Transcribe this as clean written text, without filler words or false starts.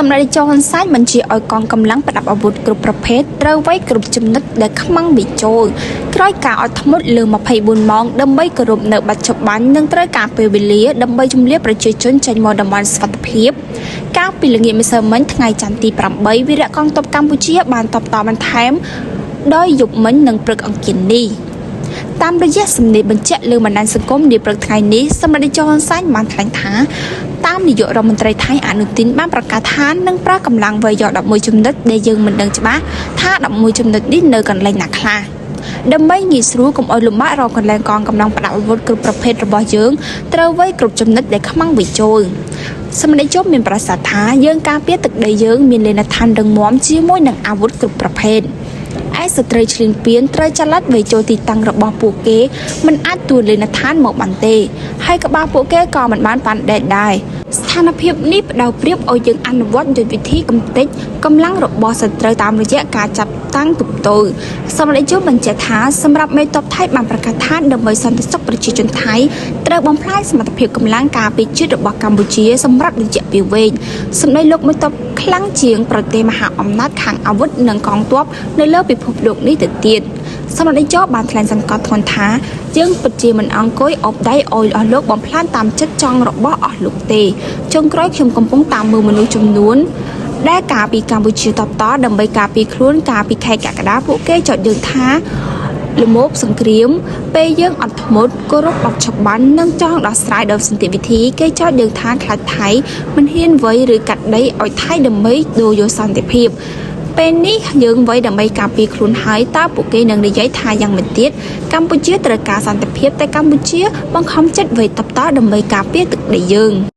សម្រាប់ចោលសាច់បញ្ជាឲ្យកងកម្លាំងប្រដាប់អាវុធគ្រប់ប្រភេទត្រូវវាយគ្រប់ចំណុចដែលខ្មាំងវិចូលក្រោយការអត់ធ្មត់លើ24ម៉ោងដើម្បីគោរពនៅបច្ចុប្បន្ននិងត្រូវការពេលវេលាដើម្បីជំនះប្រជាជនចេញមកតំបន់សុវត្ថិភាពកាលពីល្ងាចម្សិលមិញថ្ងៃច័ន្ទទី8វីរៈកងទ័ពកម្ពុជាបានតបតបន្ថែមដោយយប់មិញនិងព្រឹកអង្គារនេះតាមរយៈសម្ដែងបញ្ជាក់លើបណ្ដាញសង្គមនាព្រឹកថ្ងៃនេះសម្ដេចចៅហ៊ុនសែនបានថ្លែងថាតាមនាយករដ្ឋមន្ត្រីថៃអនុទិនបានប្រកាសថានឹងប្រើកម្លាំងវាយយក11ចំណុចដែលយើងមិនដឹងច្បាស់ថា11ចំណុចនេះនៅកន្លែងណាខ្លះដើម្បីងាយស្រួលកុំឲ្យលំបាករកកន្លែងកងកម្លាំងប្រដាប់អាវុធគ្រប់ប្រភេទរបស់យើងត្រូវវាយគ្រប់ចំណុចដែលខ្មាំងវិចូលសម្ដេចជប់មានប្រសាសន៍ថាយើងការពារទឹកដីយើងមានលេនដ្ឋានរឹងមាំជាមួយនឹងអាវុធគ្រប់ប្រភេទឯស្ត្រីឈ្លានពានត្រូវចល័តវាយចូលទីតាំងរបស់ពួកគេមិនអាចទួលេនដ្ឋានមកបានទេហើយក្បាលពួកគេក៏មិនបានប៉ាន់ដែតដែរស្ថានភាពនេះផ្ដៅប្រៀបឲ្យយើងអនុវត្តយុទ្ធវិធីកំទេចកម្លាំងរបស់សត្រូវតាមរយៈការចាប់តាំងទប់ទល់សម្ដេចជប់បញ្ជាក់ថាសម្រាប់មេតបថៃបានប្រកាសថាដើម្បីសន្តិសុខប្រជាជនថៃត្រូវបំផ្លាញសមត្ថភាពកម្លាំងការពារជាតិរបស់កម្ពុជាសម្រាប់រយៈពេលវែងសម្ដីលោកមេតបខ្លាំងជាងប្រទេសមហាអំណាចខាងអាវុធនិងកងទ័ពនៅលើពិភពលោកនេះទៅទៀតសម្ដេចជប់បានថ្លែងសង្កត់ធ្ងន់ថាយើងពិតជាមិនអង្គុយអបដៃអោយអស់លោកបំផ្លាញតាមចិត្តចង់របស់អស់លោកទេចុងក្រោយខ្ញុំកំពុងតាមមើលមនុស្សចំនួនដែលការពីកម្ពុជាតបតដើម្បីការពីខ្លួនការពីខែកក្កដាពួកគេចោទយើងថាលមោបសង្គ្រាមពេលយើងអត់ធ្មត់គោរពបទច្បាប់និងចង់ដោះស្រាយដោយសន្តិវិធីគេចោទយើងថាខ្លាចថៃមិនហ៊ានវាយឬកាត់ដីឲ្យថៃដើម្បីដូរយកសន្តិភាពពេលនេះយើងវាយដើម្បីការពារខ្លួនហើយតើពួកគេនឹងនិយាយថាយ៉ាងម៉េចទៀតកម្ពុជាត្រូវការសន្តិភាពតែកម្ពុជាបង្ខំចិត្តវាយតបតដើម្បីការពារទឹកដីយើង